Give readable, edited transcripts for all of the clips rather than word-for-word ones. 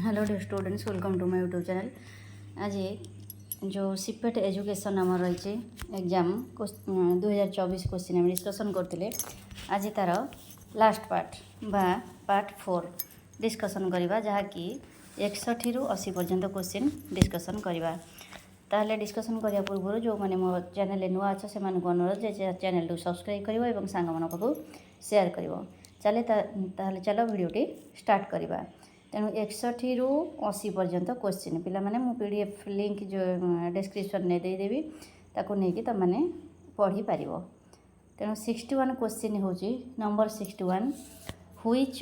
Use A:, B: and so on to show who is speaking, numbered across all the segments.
A: Hello dear students, welcome to my YouTube channel. आज जो CIPET education आम रही एग्जाम 2024 क्वेश्चन आम डिस्कसन करते आज तार लास्ट पार्ट बा पार्ट 4 डिस्कसन करवा जहाँकि 61 रु 80 पर्यंत क्वेश्चन डिस्कसन करवा। ताहले डिस्कसन करिया पूर्व जो मैंने मो चैनल नुआ अच्छे से अनुरोध जे चैनल को सब्सक्राइब कर और सांग मान पाखु शेयर कर। चले ताहले चलो वीडियोटी स्टार्ट करवा। तेणु 61 रु 80 पर्यंत क्वेश्चन पिला माने मु पीडीएफ लिंक जो डिस्क्रिप्शन ने देदेवी ताको नेकी त माने पढ़ी पारिबो। तेणु 61 क्वेश्चन होची number 61 which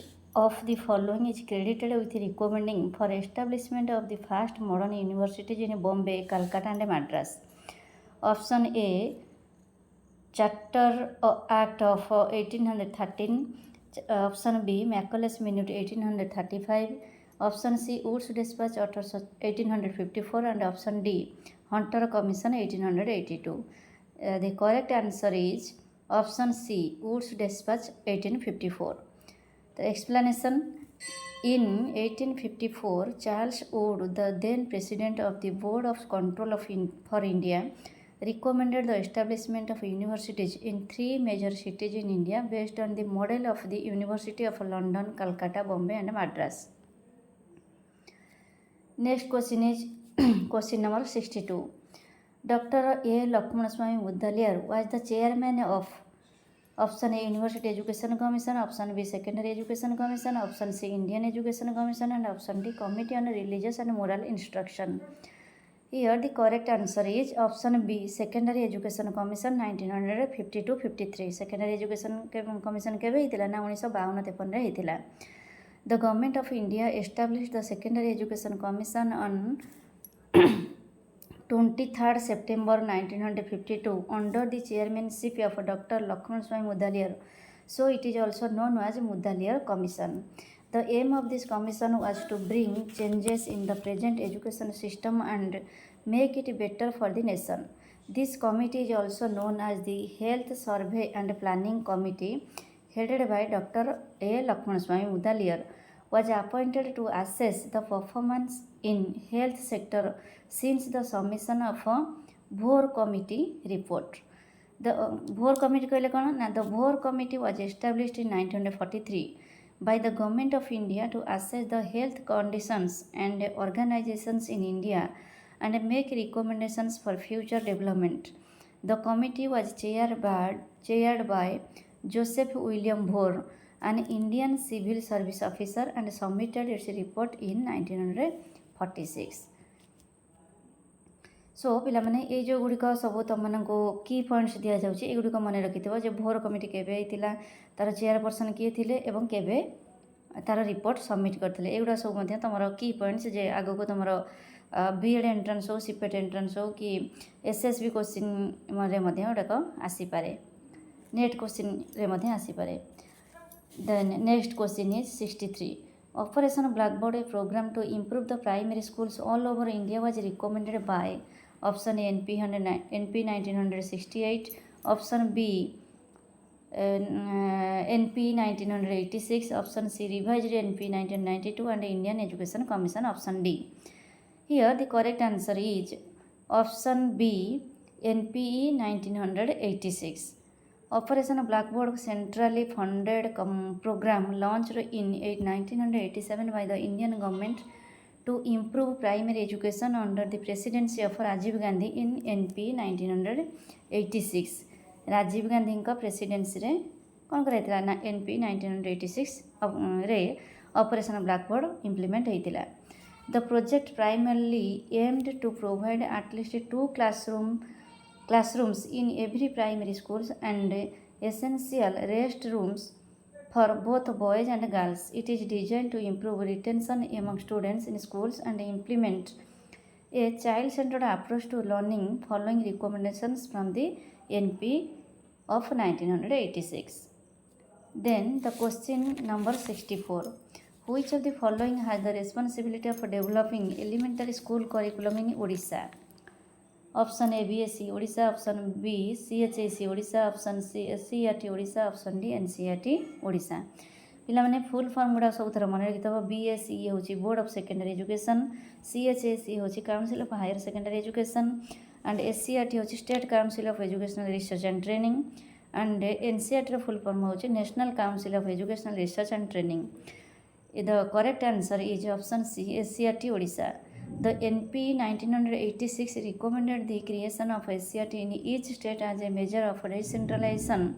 A: of the following is credited with recommending for establishment of the first modern universities in Bombay, Calcutta and Madras. Option A charter act of 1813, option B Macaulay's minute 1835, option C Wood's dispatch 1854 and option D Hunter commission 1882। The correct answer is option C Wood's dispatch 1854। तो explanation in 1854 Charles Wood, the then president of the board of control for India, recommended the establishment of universities in 3 major cities in India based on the model of the University of London, Calcutta, Bombay and Madras. Next question is question number 62. Dr. A. Lakshmanaswamy Mudaliar was the chairman of option A University Education Commission, option B Secondary Education Commission, option C Indian Education Commission and option D Committee on Religious and Moral Instruction. Here the correct answer is option B Secondary Education Commission 1952-53. Secondary Education Commission केबे हितिला ना 1952-53 रे हितिला। The Government of India established the Secondary Education Commission on 23rd September 1952 under the chairmanship of Dr. Lakshmanaswamy Mudaliar. So it is also known as Mudaliar Commission. The aim of this commission was to bring changes in the present education system and make it better for the nation. This committee is also known as the Health Survey and Planning Committee, headed by Dr. A. Lakshmanaswamy Mudaliar, was appointed to assess the performance in health sector since the submission of a Bhor Committee report. The Bhor Committee कहले कौन ना the Bhor Committee was established in 1943 by the Government of India to assess the health conditions and organizations in India and make recommendations for future development. The committee was chaired by Joseph William Bhor, an Indian civil service officer, and submitted its report in 1946. सो पिला माने ए जो गुड़िक सब तुम को की points दि जाउछि ए गुड़िक मन रखि जे भोर कमिटी केबे हितिला, तार चेयरपर्सन किए थिले एवं केबे तार रिपोर्ट सबमिट करथिले। एगुडा सब मध्ये तमरो की पॉइंट्स जे आगो को तमरो बीएड एंट्रेंस हो, सीपेट एंट्रेंस हो कि एसएसबी क्वेश्चन रे मध्ये ओडाक आसी पारे, नेट क्वेश्चन रे मध्ये आसी पारे। Then next question is 63. Operation Blackboard, a program to improve the primary schools all over India, was recommended by option A NP 1968, option B NP 1986, option C revised NP 1992 and Indian Education Commission option D. Here the correct answer is option B NPE 1986. Operation Blackboard, centrally funded program launched in 1987 by the Indian government to improve primary education under the presidency of Rajiv Gandhi in NP 1986. Rajiv Gandhi का presidency रे कौन कराइथिला ना NP 1986 रे Operation Blackboard implement होइतिला। The project primarily aimed to provide at least 2 classrooms in every primary schools and essential restrooms for both boys and girls. It is designed to improve retention among students in schools and implement a child-centered approach to learning following recommendations from the NP of 1986. Then the question number 64. Which of the following has the responsibility of developing elementary school curriculum in Odisha? Option A BSc Odisha, option B CHSE Odisha, option C CRT Odisha, option D NCRT Odisha. ପିଲାମାନେ full form ଗୁଡ଼ା ସବୁଥର ମନେ ରଖିଦେବ। BSE ହେଉଛି board of secondary education, CHSE ହେଉଛି council of higher secondary education, and SCRT ହେଉଛି state council of educational research and training, and NCRTର full form ହେଉଛି national council of educational research and training. The correct answer is option C, SCRT Odisha. The NP 1986 recommended the creation of SCRT in each state as a measure of decentralization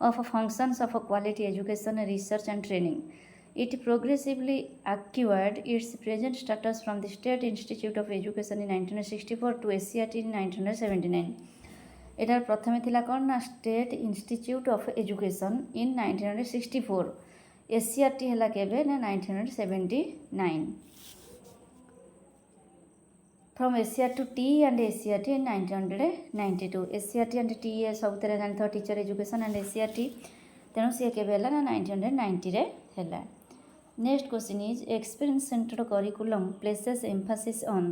A: of functions of quality education, research and training. It progressively acquired its present status from the State Institute of Education in 1964 to SCRT in 1979. এটার প্রথমে ଥିଲା କ'ଣ ନା state institute of education in 1964, SCRT ହେଲା କେବେ ନା 1979. From SCR to T and SCRT in 1992. SCRT and T ସବୁଥିରେ ଜାଣିଥିବ ଟିଚର ଏଜୁକେସନ୍ ଆଣ୍ଡ SCRT, ତେଣୁ ସିଏ କେବେ ହେଲା ନା 1990ରେ ହେଲା। Next question is experience centred curriculum places emphasis on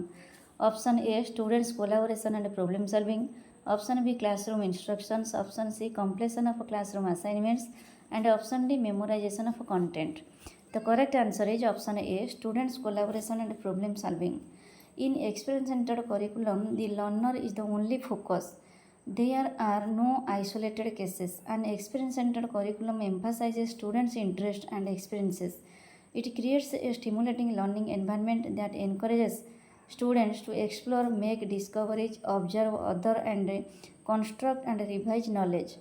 A: option A students collaboration and problem solving, option B classroom instructions, option C completion of classroom assignments, and option D memorization of content. The correct answer is option A students collaboration and problem solving. In experience centered curriculum, the learner is the only focus. There are no isolated cases. An experience centered curriculum emphasizes students' interest and experiences. It creates a stimulating learning environment that encourages students to explore, make discoveries, observe other and construct and revise knowledge.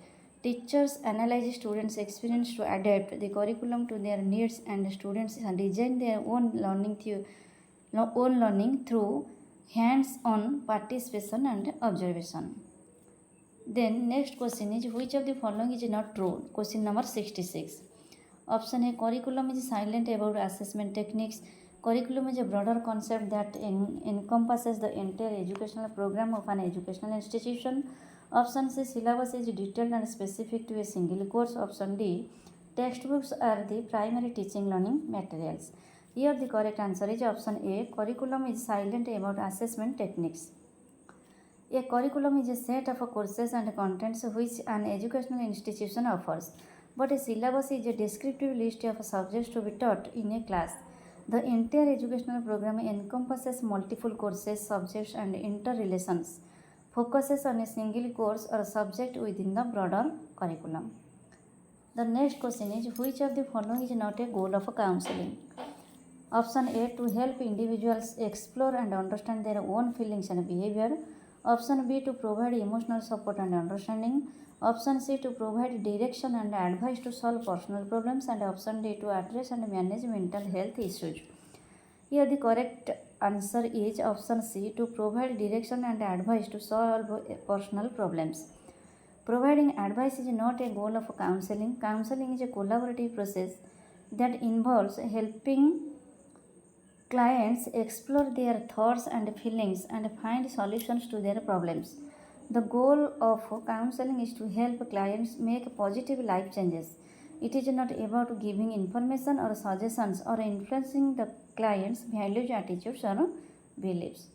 A: Teachers analyze students' experience to adapt the curriculum to their needs, and students design their own learning through hands-on participation and observation. Then next question is which of the following is not true? Question number 66. Option A curriculum is silent about assessment techniques. Curriculum is a broader concept that encompasses the entire educational program of an educational institution. Option C syllabus is detailed and specific to a single course. Option D textbooks are the primary teaching learning materials. Here the correct answer is option A curriculum is silent about assessment techniques. A curriculum is a set of courses and contents which an educational institution offers, but a syllabus is a descriptive list of subjects to be taught in a class. The entire educational program encompasses multiple courses, subjects and interrelations, focuses on a single course or subject within the broader curriculum. The next question is which of the following is not a goal of counseling? Option A to help individuals explore and understand their own feelings and behavior. Option B to provide emotional support and understanding. Option C to provide direction and advice to solve personal problems, and option D to address and manage mental health issues. Here the correct answer is option C to provide direction and advice to solve personal problems. Providing advice is not a goal of counseling. Counseling is a collaborative process that involves helping clients explore their thoughts and feelings and find solutions to their problems. The goal of counseling is to help clients make positive life changes. It is not about giving information or suggestions or influencing the client's values, attitudes or beliefs.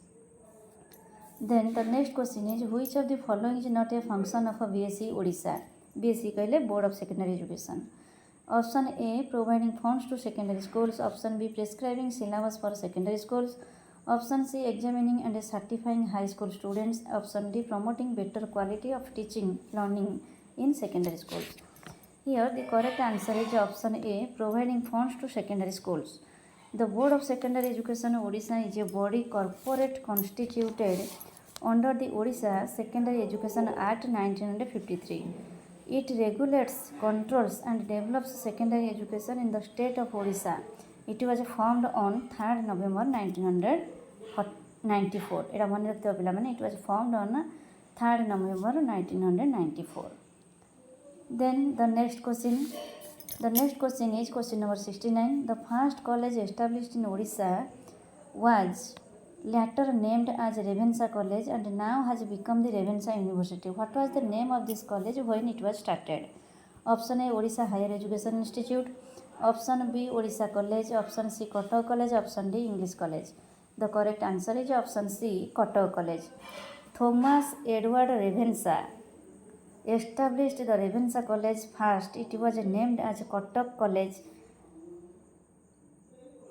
A: Then the next question is which of the following is not a function of a BSE Odisha? BSE कहले Board of Secondary Education. Option A providing funds to secondary schools. Option B prescribing syllabus for secondary schools. Option C examining and certifying high school students. Option D promoting better quality of teaching learning in secondary schools. Here the correct answer is option A providing funds to secondary schools. The Board of Secondary Education Odisha is a body corporate constituted under the Odisha Secondary Education Act 1953. It regulates, controls and develops secondary education in the state of Odisha. It was formed on 3rd November 1994. It was formed on 3rd November 1994. Then the next question is question number 69. The first college established in Odisha was later named as Revensa College and now has become the Revensa University. What was the name of this college when it was started? Option A Odisha Higher Education Institute. Option B Odisha College. Option C Kotak College. Option D English College. The correct answer is option C Kotak College. Thomas Edward Revensa established the Revensa College first. It was named as Kotak College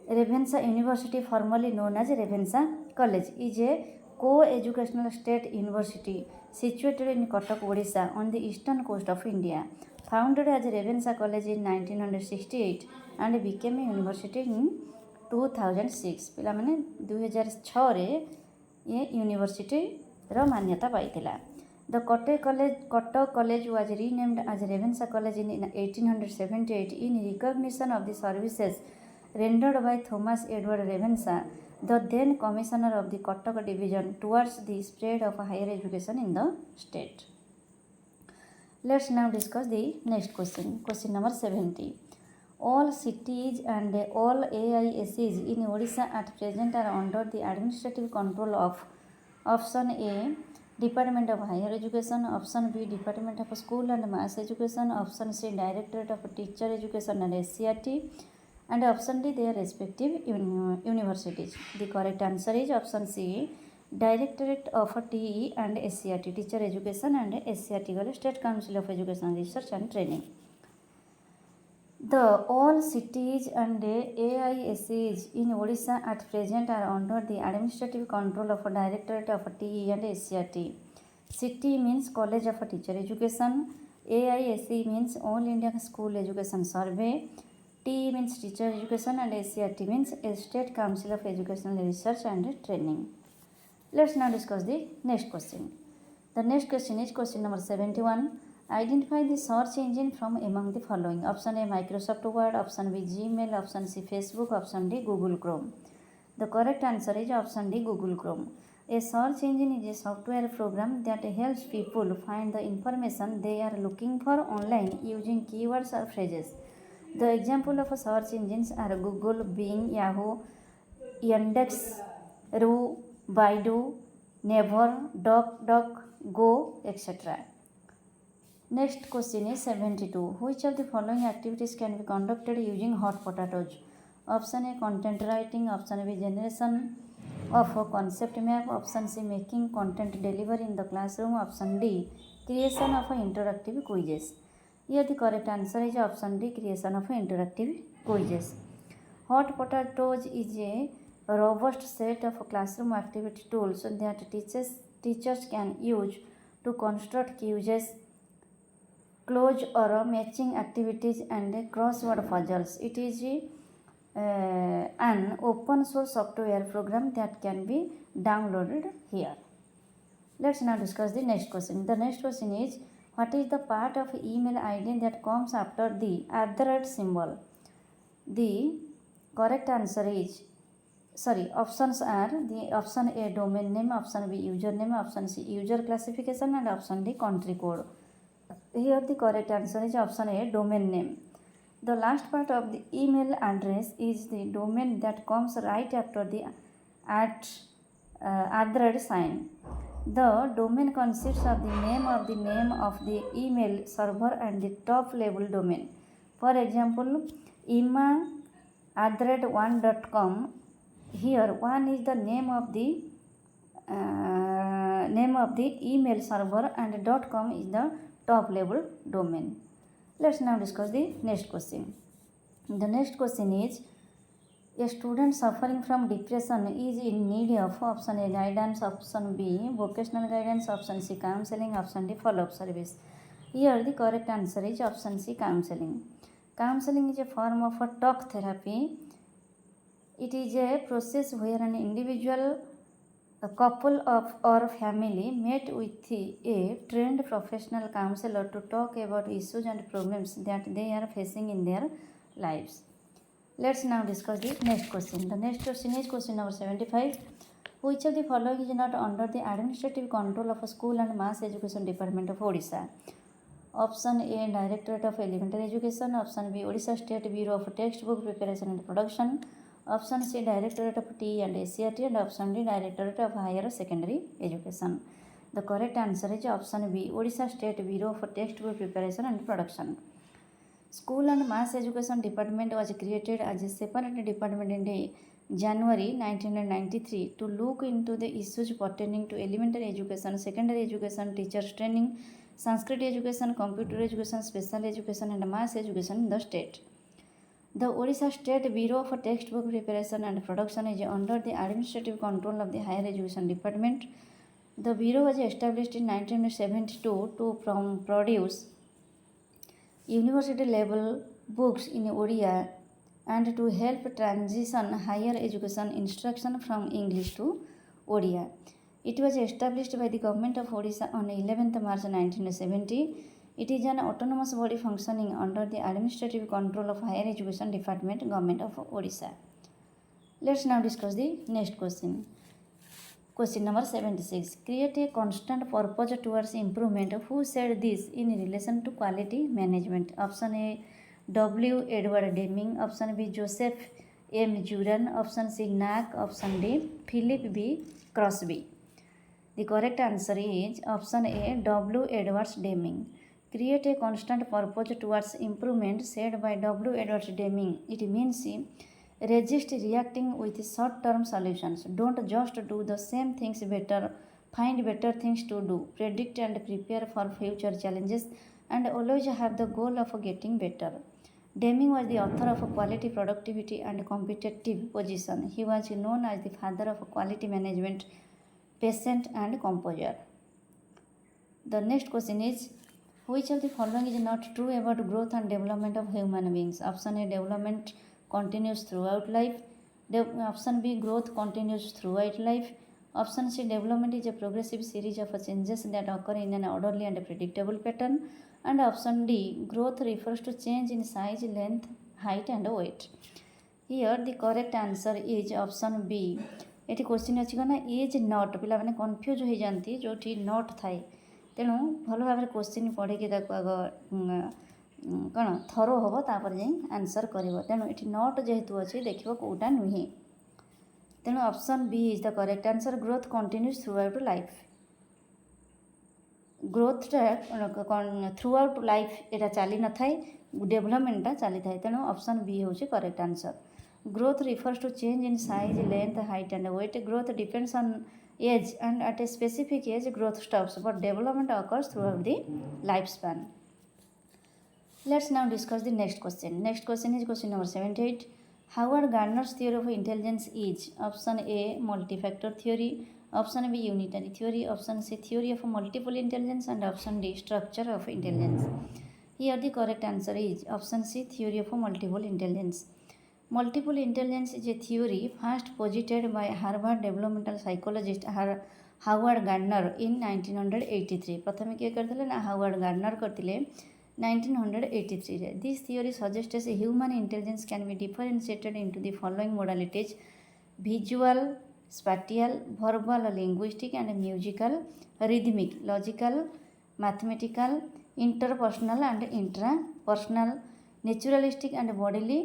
A: Revensa University, formerly known as Revensa College, is a co-educational state university situated in Cuttack, Odisha, on the eastern coast of India. Founded as Revensa College in 1968 and became a university in 2006. ପିଲାମାନେ 2006ରେ ये यूनिवर्सिटीर मान्यता पाइथिला. The Kotak College was renamed as Revensa College in 1878 in recognition of the services rendered by Thomas Edward Revensa, the then commissioner of the Kotak division, towards the spread of higher education in the state. Let's now discuss the next question. Question number 70. All cities and all AISEs in Odisha at present are under the administrative control of option A, Department of Higher Education, option B, Department of School and Mass Education, option C, Directorate of Teacher Education and SCRT, and option D, their respective universities. The correct answer is option C, Directorate of TE and SCRT, Teacher Education and SCRT, State Council of Education Research and Training. The all cities and AISEs in Odisha at present are under the administrative control of a Directorate of TE and SCRT. City means College of Teacher Education, AISE means All India School Education Survey, TE means Teacher Education and SCRT means State Council of Educational Research and Training. Let's now discuss the next question. The next question is question number 71. Identify the search engine from among the following. Option A, Microsoft Word, option B, Gmail, option C, Facebook, option D, Google Chrome. The correct answer is option D, Google Chrome. A search engine is a software program that helps people find the information they are looking for online using keywords or phrases. The example of search engines are Google, Bing, Yahoo, Yandex, Ru, Baidu, Naver, DuckDuckGo, etc. Next question is 72. Which of the following activities can be conducted using hot potatoes? Option A, content writing, option B, generation of a concept map, option C, making content delivery in the classroom, option D, creation of interactive quizzes. Here the correct answer is option D, creation of interactive quizzes. Hot potatoes is a robust set of classroom activity tools that teachers can use to construct quizzes, close or matching activities and crossword puzzles. It is an open source software program that can be downloaded here. Let's now discuss the next question. The next question is, what is the part of email ID that comes after the @ symbol? The correct answer is, options are the option A, domain name, option B, username, option C, user classification and option D, country code. Here the correct answer is option A, domain name. The last part of the email address is the domain that comes right after the @ sign. The domain consists of the name of the email server and the top level domain. For example, ima@1.com. Here 1 is the name of the email server and .com is the top level domain. Let's now discuss the next question. The next question is, a student suffering from depression is in need of option A, guidance, option B, vocational guidance, option C, counseling, option D, follow-up service. Here the correct answer is option C, counseling. Counseling is a form of a talk therapy. It is a process where an individual, a couple or family meet with a trained professional counselor to talk about issues and problems that they are facing in their lives. Let's now discuss the next question. The next question is question number 75. Which of the following is not under the administrative control of a School and Mass Education Department of Odisha? Option A, Directorate of Elementary Education, option B, Odisha State Bureau of Textbook Preparation and Production, option C, Directorate of TE and SCRT, and option D, Directorate of Higher Secondary Education. The correct answer is option B, Odisha State Bureau of Textbook Preparation and Production. School and Mass Education Department was created as a separate department in January 1993 to look into the issues pertaining to elementary education, secondary education, teachers training, Sanskrit education, computer education, special education and mass education in the state. The Odisha State Bureau of Textbook Preparation and Production is under the administrative control of the Higher Education Department. The Bureau was established in 1972 to produce university level books in Odia and to help transition higher education instruction from English to Odia. It was established by the Government of Odisha on 11th March 1970. It is an autonomous body functioning under the administrative control of Higher Education Department, Government of Odisha. Let's now discuss the next question. Question number 76. Create a constant purpose towards improvement. Who said this in relation to quality management? Option A, W. Edward Deming. Option B, Joseph M. Juran. Option C, Knack. Option D, Philip B. Crosby. The correct answer is option A, W. Edwards Deming. Create a constant purpose towards improvement said by W. Edwards Deming. It means resist reacting with short-term solutions. Don't just do the same things better. Find better things to do. Predict and prepare for future challenges and always have the goal of getting better. Deming was the author of Quality, Productivity and Competitive Position. He was known as the father of quality management, patient and composure. The next question is, which of the following is not true about growth and development of human beings? Option A, development continues throughout life. Option B, growth continues throughout life. Option C, development is a progressive series of changes that occur in an orderly and predictable pattern. And option D, growth refers to change in size, length, height and weight. Here the correct answer is option B. ଏଠି question अच्छी कौन is not पिला मैंने confuse हो जाती जो नट थाए तेणु भल भाव क्वेश्चन पढ़ी आग कौन थरो हम तापर जा आंसर कर तेणु ये नट जेहेतु अच्छी देख कौटा नुहे तेणु option B is the correct answer growth continues throughout life ग्रोथटा थ्रू आउट लाइफ यहाँ चली न थाए डेभलपमेंटा चली थाए तेणु ऑप्शन बी हूँ correct answer Growth refers to change in size, length, height and weight. Growth depends on age and at a specific age growth stops but development occurs throughout the lifespan. Let's now discuss the next question. Next question is question number 78. Howard Gardner's theory of intelligence is option A, multi-factor theory, option B, unitary theory, option C, theory of multiple intelligence and option D, structure of intelligence. Here the correct answer is option C, theory of multiple intelligence. Multiple intelligence is a theory first posited by Harvard developmental psychologist Howard Gardner in 1983. प्रथम किए करते ना Howard Gardner करते 1983 रे. This theory suggests a human intelligence can be differentiated into the following modalities: visual, spatial, verbal, linguistic and musical, rhythmic, logical, mathematical, interpersonal and intrapersonal, naturalistic and bodily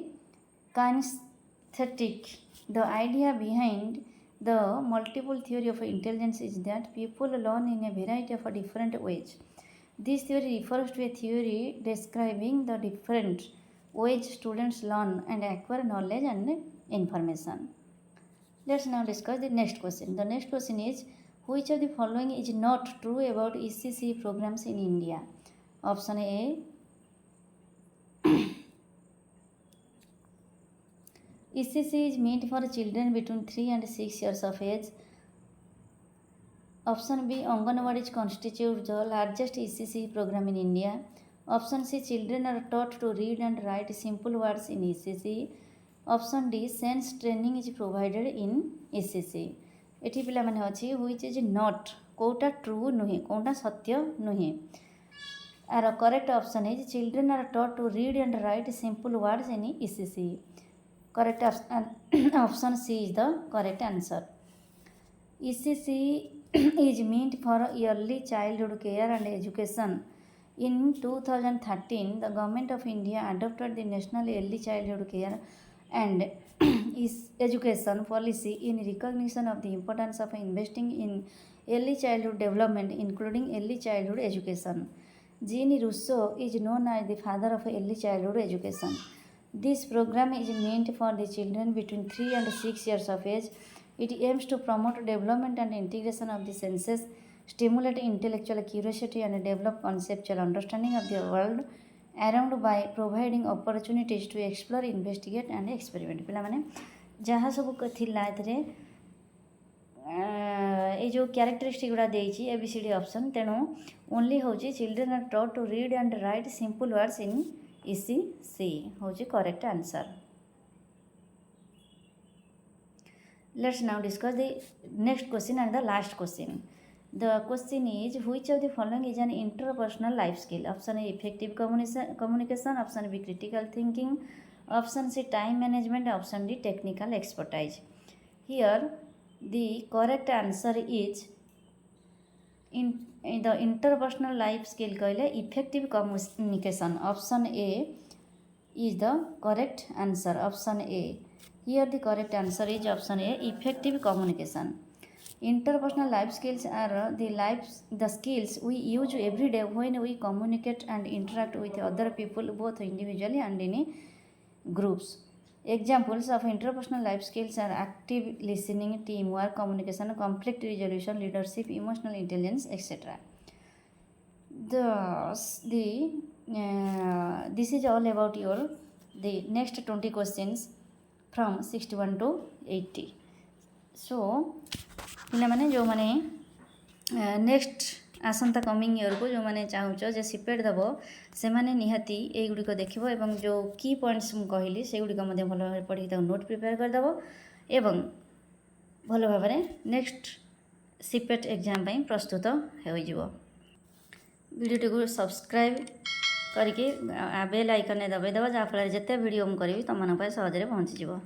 A: kinesthetic. The idea behind the multiple theory of intelligence is that people learn in a variety of different ways. This theory refers to a theory describing the different ways students learn and acquire knowledge and information. Let's now discuss the next question. The next question is, which of the following is not true about ECC programs in India? Option A, ECC is meant for children between 3 and 6 years of age. Option B, Anganwadis constitute the largest ECC program in India. Option C, children are taught to read and write simple words in ECC. Option D, sense training is provided in ECC. एठी पिला माने अछि which is not Kota true नुहे कोटा सत्य नुहे. Our correct option is children are taught to read and write simple words in ECC. Correct option C is the correct answer. ECC is meant for early childhood care and education. In 2013, the Government of India adopted the National Early Childhood Care and Education Policy in recognition of the importance of investing in early childhood development, including early childhood education. Jean Rousseau is known as the father of early childhood education. This program is meant for the children between 3 and 6 years of age. It aims to promote development and integration of the senses, stimulate intellectual curiosity and develop conceptual understanding of the world around by providing opportunities to explore, investigate and experiment. ପିଲାମାନେ ଯାହା ସବୁ ଥିଲା ଏଥିରେ ये जो characteristic गुड़ा देइछि ABCD option तेणु ओनली होची children are taught to read and write simple words in ECC होची correct answer. Let's now discuss the next question and the last question. The question is, which of the following is an interpersonal life skill? Option A, effective communication. Option B, critical thinking. Option C, time management. Option D, technical expertise. Here the correct answer is in the interpersonal life skill कहले effective communication. Option A is the correct answer. Option A. Here the correct answer is option A, effective communication. Interpersonal life skills are the skills we use every day when we communicate and interact with other people, both individually and in groups. Examples of interpersonal life skills are active listening, teamwork, communication, conflict resolution, leadership, emotional intelligence, etc. This is all about the next 20 questions from 61 to 80. So पिलामाने जो माने next आसंता coming year को जो माने चाहूच जे CIPET दब से माने निहाती ए गुडी को देखिबो एवं जो की पॉइंट्स मु कहली से गुडी को मध्ये भलो भाबरे पढी त नोट प्रिपेयर कर दबो एवं भलो भाबरे नेक्स्ट सीपेट एग्जाम पई प्रस्तुत होई जिवो. वीडियो को सब्सक्राइब करके बेल आइकन दबाई दबा जहाँ फल जिते वीडियो मु करी तुम मन सहज पहुँची जिवो.